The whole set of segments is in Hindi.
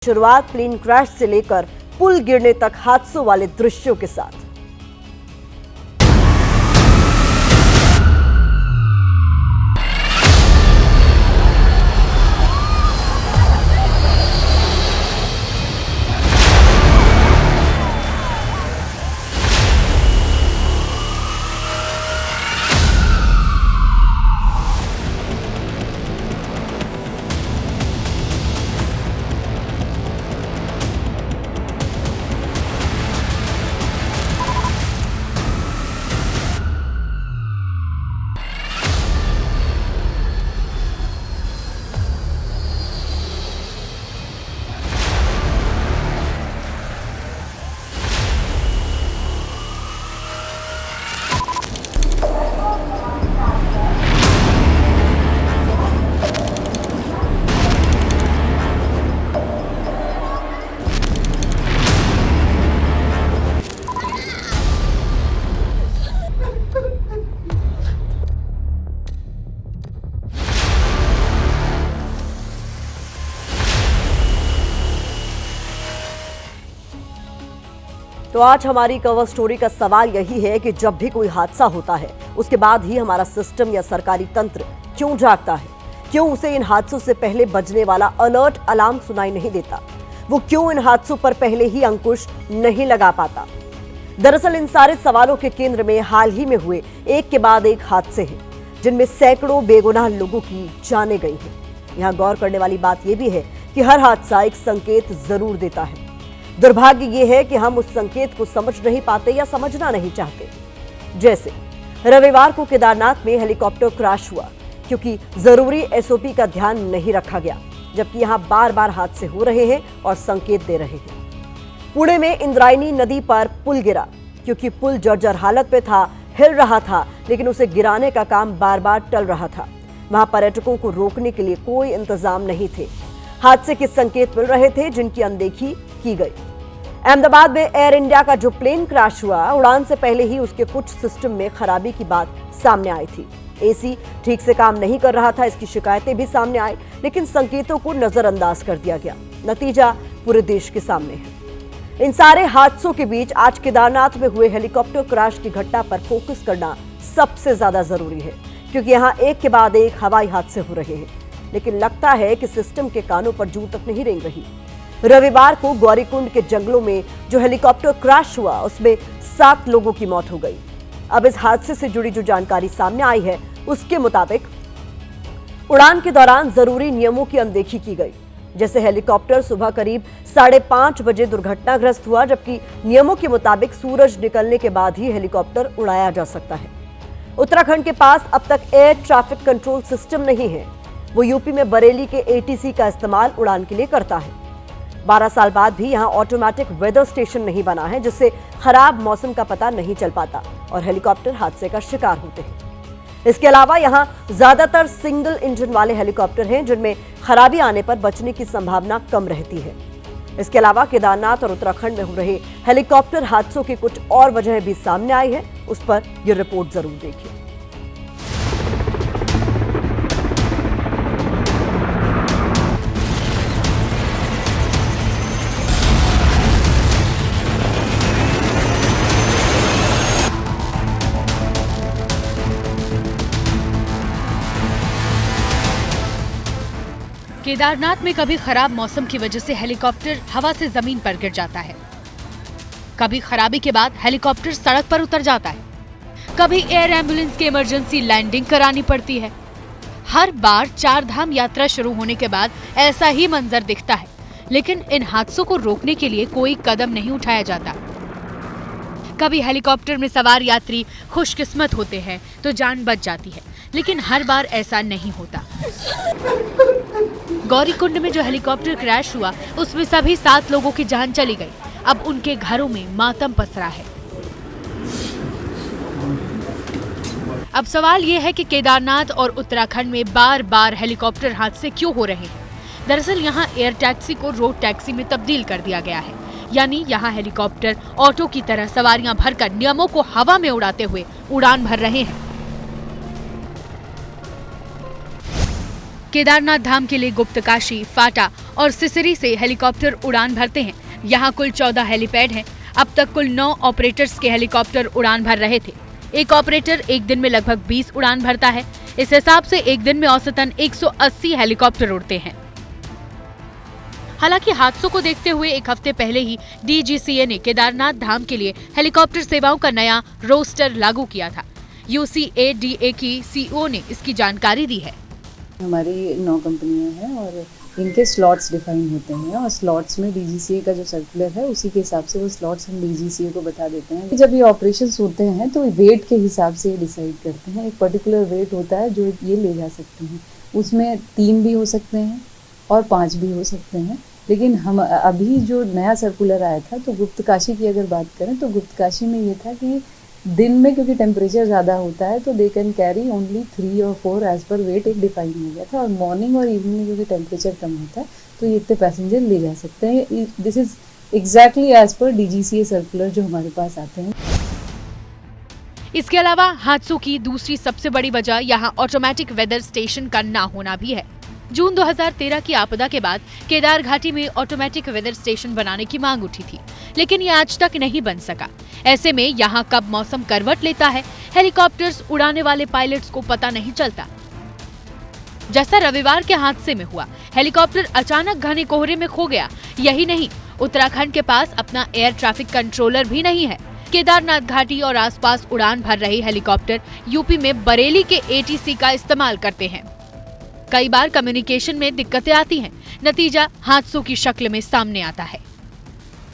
शुरुआत प्लेन क्रैश से लेकर पुल गिरने तक हादसों वाले दृश्यों के साथ। तो आज हमारी कवर स्टोरी का सवाल यही है कि जब भी कोई हादसा होता है उसके बाद ही हमारा सिस्टम या सरकारी तंत्र क्यों जागता है? क्यों उसे इन हादसों से पहले बजने वाला अलर्ट अलार्म सुनाई नहीं देता? वो क्यों इन हादसों पर पहले ही अंकुश नहीं लगा पाता? दरअसल इन सारे सवालों के केंद्र में हाल ही में हुए एक के बाद एक हादसे हैं जिनमें सैकड़ों बेगुनाह लोगों की जानें गई हैं। यहाँ गौर करने वाली बात यह भी है कि हर हादसा एक संकेत जरूर देता है। दुर्भाग्य ये है कि हम उस संकेत को समझ नहीं पाते या समझना नहीं चाहते। जैसे रविवार को केदारनाथ में हेलीकॉप्टर क्रैश हुआ क्योंकि जरूरी एसओपी का ध्यान नहीं रखा गया, जबकि यहां बार बार हादसे हो रहे हैं और संकेत दे रहे हैं। पुणे में इंद्रायणी नदी पर पुल गिरा क्योंकि पुल जर्जर हालत में था, हिल रहा था, लेकिन उसे गिराने का काम बार बार टल रहा था। वहां पर्यटकों को रोकने के लिए कोई इंतजाम नहीं थे। हादसे के संकेत मिल रहे थे जिनकी अनदेखी की गई। अहमदाबाद में एयर इंडिया का जो प्लेन क्रैश हुआ, उड़ान से पहले ही उसके कुछ सिस्टम में खराबी की बात सामने आई थी। एसी ठीक से काम नहीं कर रहा था, इसकी शिकायतें भी सामने आई, लेकिन संकेतों को नजरअंदाज कर दिया गया। नतीजा पूरे देश के सामने है। इन सारे हादसों के बीच आज केदारनाथ में हुए हेलीकॉप्टर क्रैश की घटना पर फोकस करना सबसे ज्यादा जरूरी है, क्योंकि यहाँ एक के बाद एक हवाई हादसे हो रहे हैं, लेकिन लगता है कि सिस्टम के कानों पर जू तक नहीं रेंग रही। रविवार को गौरीकुंड के जंगलों में जो हेलीकॉप्टर क्रैश हुआ उसमें 7 लोगों की मौत हो गई। अब इस हादसे से जुड़ी जो जानकारी सामने आई है उसके मुताबिक उड़ान के दौरान जरूरी नियमों की अनदेखी की गई। जैसे हेलीकॉप्टर सुबह करीब 5:30 बजे दुर्घटनाग्रस्त हुआ, जबकि नियमों के मुताबिक सूरज निकलने के बाद ही हेलीकॉप्टर उड़ाया जा सकता है। उत्तराखंड के पास अब तक एयर ट्रैफिक कंट्रोल सिस्टम नहीं है। वो यूपी में बरेली के एटीसी का इस्तेमाल उड़ान के लिए करता है। 12 साल बाद भी यहाँ ऑटोमेटिक वेदर स्टेशन नहीं बना है, जिससे खराब मौसम का पता नहीं चल पाता और हेलीकॉप्टर हादसे का शिकार होते हैं। इसके अलावा यहाँ ज्यादातर सिंगल इंजन वाले हेलीकॉप्टर हैं, जिनमें खराबी आने पर बचने की संभावना कम रहती है। इसके अलावा केदारनाथ और उत्तराखंड में हो रहे हेलीकॉप्टर हादसों की कुछ और वजहें भी सामने आई है, उस पर यह रिपोर्ट जरूर देखिए। केदारनाथ में कभी खराब मौसम की वजह से हेलीकॉप्टर हवा से जमीन पर गिर जाता है, कभी खराबी के बाद हेलीकॉप्टर सड़क पर उतर जाता है, कभी एयर एम्बुलेंस की इमरजेंसी लैंडिंग करानी पड़ती है। हर बार 4 धाम यात्रा शुरू होने के बाद ऐसा ही मंजर दिखता है, लेकिन इन हादसों को रोकने के लिए कोई कदम नहीं उठाया जाता। कभी हेलीकॉप्टर में सवार यात्री खुशकिस्मत होते हैं तो जान बच जाती है, लेकिन हर बार ऐसा नहीं होता। गौरीकुंड में जो हेलीकॉप्टर क्रैश हुआ उसमें सभी 7 लोगों की जान चली गई। अब उनके घरों में मातम पसरा है। अब सवाल ये है कि केदारनाथ और उत्तराखंड में बार बार हेलीकॉप्टर हादसे क्यों हो रहे हैं? दरअसल यहाँ एयर टैक्सी को रोड टैक्सी में तब्दील कर दिया गया है, यानी यहाँ हेलीकॉप्टर ऑटो की तरह सवारियां भरकर नियमों को हवा में उड़ाते हुए उड़ान भर रहे हैं। केदारनाथ धाम के लिए गुप्तकाशी, फाटा और सिसरी से हेलीकॉप्टर उड़ान भरते हैं। यहाँ कुल 14 हेलीपैड हैं। अब तक कुल 9 ऑपरेटर्स के हेलीकॉप्टर उड़ान भर रहे थे। एक ऑपरेटर एक दिन में लगभग 20 उड़ान भरता है। इस हिसाब से एक दिन में औसतन 180 हेलीकॉप्टर उड़ते हैं। हालांकि हादसों को देखते हुए एक हफ्ते पहले ही DGCA ने केदारनाथ धाम के लिए हेलीकॉप्टर सेवाओं का नया रोस्टर लागू किया था। UCADA की CEO ने इसकी जानकारी दी है। हमारी 9 कंपनियां हैं और इनके स्लॉट्स डिफाइन होते हैं और स्लॉट्स में DGCA का जो सर्कुलर है उसी के हिसाब से वो स्लॉट्स हम DGCA को बता देते हैं। जब ये ऑपरेशंस होते हैं तो वेट के हिसाब से डिसाइड करते हैं। एक पर्टिकुलर वेट होता है जो ये ले जा सकते हैं, उसमें 3 भी हो सकते हैं और 5 भी हो सकते हैं। लेकिन हम अभी जो नया सर्कुलर आया था तो गुप्तकाशी की अगर बात करें तो गुप्तकाशी में ये था कि दिन में क्योंकि टेम्परेचर ज़्यादा होता है तो दे कैन कैरी ओनली 3 और 4 एज पर वेट एक डिफाइन हो गया था। और मॉर्निंग और इवनिंग में क्योंकि टेम्परेचर कम होता है तो ये इतने पैसेंजर ले जा सकते हैं। This is exactly as per DGCA circular जो हमारे पास आते हैं। इसके अलावा हादसों की दूसरी सबसे बड़ी वजह यहाँ ऑटोमेटिक वेदर स्टेशन का ना होना भी है। जून 2013 की आपदा के बाद केदार घाटी में ऑटोमेटिक वेदर स्टेशन बनाने की मांग उठी थी, लेकिन ये आज तक नहीं बन सका। ऐसे में यहाँ कब मौसम करवट लेता है, हेलीकॉप्टर्स उड़ाने वाले पायलट्स को पता नहीं चलता। जैसा रविवार के हादसे में हुआ, हेलीकॉप्टर अचानक घने कोहरे में खो गया। यही नहीं, उत्तराखंड के पास अपना एयर ट्रैफिक कंट्रोलर भी नहीं है। केदारनाथ घाटी और आसपास उड़ान भर रहे हेलीकॉप्टर यूपी में बरेली के ATC का इस्तेमाल करते हैं। कई बार कम्युनिकेशन में दिक्कतें आती हैं। नतीजा हादसों की शक्ल में सामने आता है।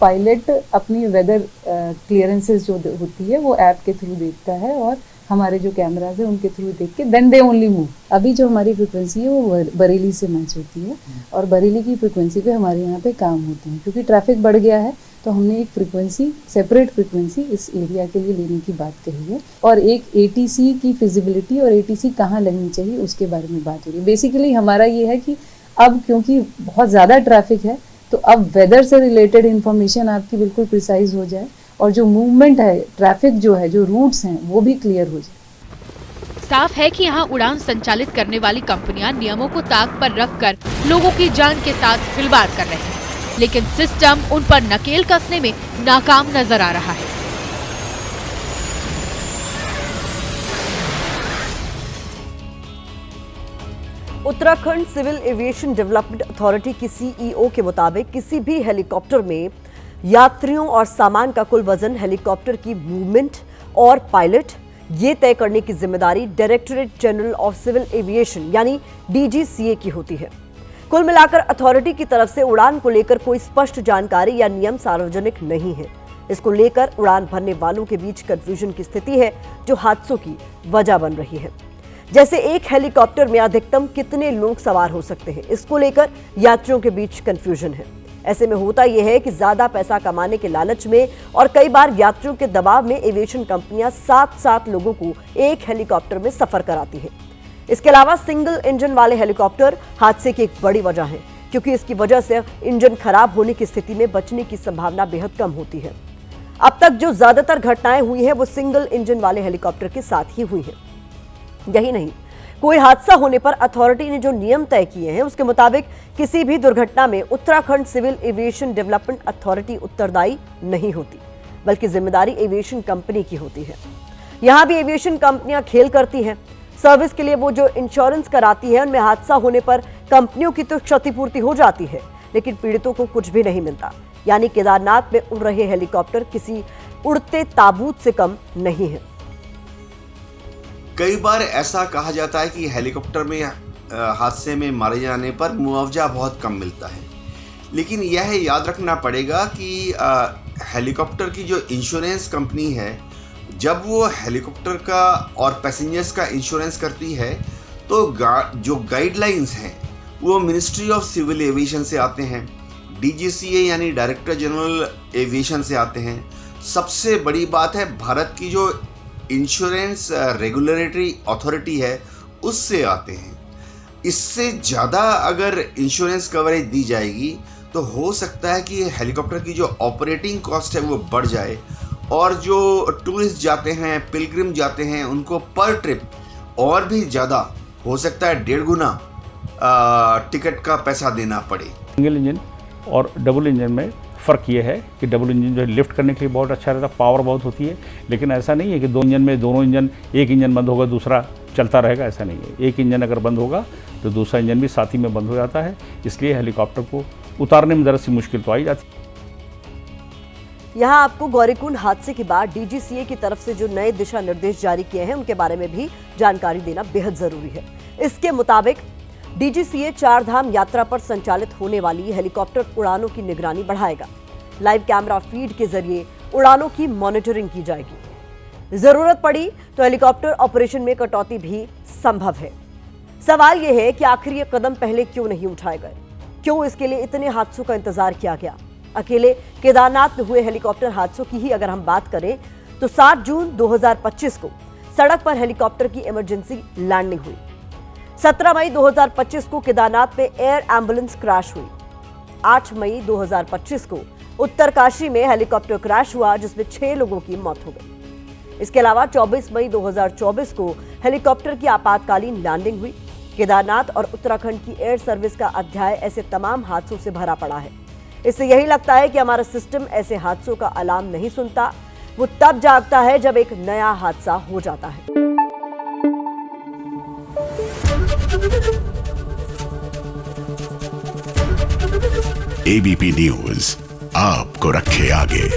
पायलट अपनी वेदर क्लियरेंसेस जो होती है वो ऐप के थ्रू देखता है और हमारे जो कैमराज है उनके थ्रू देख के देन दे ओनली मूव। अभी जो हमारी फ्रिक्वेंसी है वो बरेली से मैच होती है और बरेली की फ्रिक्वेंसी पे हमारे यहाँ पे काम होते हैं। क्योंकि ट्रैफिक बढ़ गया है तो हमने एक फ्रिक्वेंसी, सेपरेट फ्रिक्वेंसी इस एरिया के लिए लेने की बात कही है और एक ATC की फिजिबिलिटी और ATC कहाँ लगनी चाहिए उसके बारे में बात हो रही है। बेसिकली हमारा ये है कि अब क्योंकि बहुत ज़्यादा ट्रैफिक है तो अब वेदर से रिलेटेड इन्फॉर्मेशन आपकी बिल्कुल प्रिसाइज हो जाए और जो मूवमेंट है, ट्रैफिक जो है, जो रूट्स हैं वो भी क्लियर हो जाए। साफ है कि यहाँ उड़ान संचालित करने वाली कंपनियां नियमों को ताक पर रखकर लोगों की जान के साथ खिलवाड़ कर रहे हैं, लेकिन सिस्टम उन पर नकेल कसने में नाकाम नजर आ रहा है। Uttarakhand civil aviation development authority की CEO के मुताबिक किसी भी हेलीकॉप्टर में यात्रियों और सामान का कुल वजन, हेलीकॉप्टर की मूवमेंट और पायलट ये तय करने की जिम्मेदारी directorate general of civil aviation यानी DGCA की होती है। कुल मिलाकर अथॉरिटी की तरफ से उड़ान को लेकर कोई स्पष्ट जानकारी या नियम सार्वजनिक नहीं है। इसको लेकर उड़ान भरने वालों के बीच कंफ्यूजन की स्थिति है जो हादसों की वजह बन रही है। जैसे एक हेलीकॉप्टर में अधिकतम कितने लोग सवार हो सकते हैं, इसको लेकर यात्रियों के बीच कंफ्यूजन है। ऐसे में होता यह है कि ज्यादा पैसा कमाने के लालच में और कई बार यात्रियों के दबाव में एविएशन कंपनियां 7-7 लोगों को एक हेलीकॉप्टर में सफर कराती हैं। इसके अलावा सिंगल इंजन वाले हेलीकॉप्टर हादसे की एक बड़ी वजह है, क्योंकि इसकी वजह से इंजन खराब होने की स्थिति में बचने की संभावना बेहद कम होती है। अब तक जो ज्यादातर घटनाएं हुई हैं वो सिंगल इंजन वाले हेलीकॉप्टर के साथ ही हुई हैं। यही नहीं, कोई हादसा होने पर अथॉरिटी ने जो नियम तय किए हैं उसके मुताबिक किसी भी दुर्घटना में Uttarakhand civil aviation development authority उत्तरदायी नहीं होती, बल्कि जिम्मेदारी एविएशन कंपनी की होती है। यहां भी एविएशन कंपनियां खेल करती हैं। सर्विस के लिए वो जो इंश्योरेंस कराती है उनमें हादसा होने पर कंपनियों की तो क्षतिपूर्ति हो जाती है, लेकिन पीड़ितों को कुछ भी नहीं मिलता। यानी केदारनाथ में उड़ रहे हेलीकॉप्टर किसी उड़ते ताबूत से कम नहीं है। कई बार ऐसा कहा जाता है कि हेलीकॉप्टर में हादसे में मारे जाने पर मुआवजा बहुत कम मिलता है, लेकिन यह याद रखना पड़ेगा कि हेलीकॉप्टर की जो इंश्योरेंस कंपनी है, जब वो हेलीकॉप्टर का और पैसेंजर्स का इंश्योरेंस करती है तो जो गाइडलाइंस हैं वो मिनिस्ट्री ऑफ सिविल एविएशन से आते हैं, DGCA यानी डायरेक्टर जनरल एविएशन से आते हैं। सबसे बड़ी बात है, भारत की जो इंश्योरेंस रेगुलेटरी अथॉरिटी है उससे आते हैं। इससे ज़्यादा अगर इंश्योरेंस कवरेज दी जाएगी तो हो सकता है कि हेलीकॉप्टर की जो ऑपरेटिंग कॉस्ट है वो बढ़ जाए और जो टूरिस्ट जाते हैं, पिलग्रिम जाते हैं, उनको पर ट्रिप और भी ज़्यादा हो सकता है 1.5 गुना टिकट का पैसा देना पड़े। सिंगल इंजन और डबल इंजन में फ़र्क ये है कि डबल इंजन जो है लिफ्ट करने के लिए बहुत अच्छा रहता है, पावर बहुत होती है, लेकिन ऐसा नहीं है कि दो इंजन में दोनों इंजन, एक इंजन बंद होगा दूसरा चलता रहेगा, ऐसा नहीं है। एक इंजन अगर बंद होगा तो दूसरा इंजन भी साथ ही में बंद हो जाता है, इसलिए हेलीकॉप्टर को उतारने में ज़रा सी मुश्किल तो आई जाती है। यहाँ आपको गौरीकुंड हादसे के बाद डीजीसीए की तरफ से जो नए दिशा निर्देश जारी किए हैं उनके बारे में भी जानकारी देना बेहद जरूरी है। इसके मुताबिक डीजीसीए चारधाम यात्रा पर संचालित होने वाली हेलीकॉप्टर उड़ानों की निगरानी बढ़ाएगा। लाइव कैमरा फीड के जरिए उड़ानों की मॉनिटरिंग की जाएगी। जरूरत पड़ी तो हेलीकॉप्टर ऑपरेशन में कटौती भी संभव है। सवाल यह है कि आखिर ये कदम पहले क्यों नहीं उठाए गए? क्यों इसके लिए इतने हादसों का इंतजार किया गया? अकेले केदारनाथ में हुए हेलीकॉप्टर हादसों की ही अगर हम बात करें तो 7 जून 2025 को सड़क पर हेलीकॉप्टर की इमरजेंसी लैंडिंग हुई। 17 मई 2025 को केदारनाथ में एयर एम्बुलेंस क्रैश हुई। 8 मई 2025 को उत्तरकाशी में हेलीकॉप्टर क्रैश हुआ जिसमें 6 लोगों की मौत हो गई। इसके अलावा 24 मई 2024 को हेलीकॉप्टर की आपातकालीन लैंडिंग हुई। केदारनाथ और उत्तराखंड की एयर सर्विस का अध्याय ऐसे तमाम हादसों से भरा पड़ा है। इससे यही लगता है कि हमारा सिस्टम ऐसे हादसों का अलार्म नहीं सुनता, वो तब जागता है जब एक नया हादसा हो जाता है। एबीपी न्यूज आपको रखे आगे।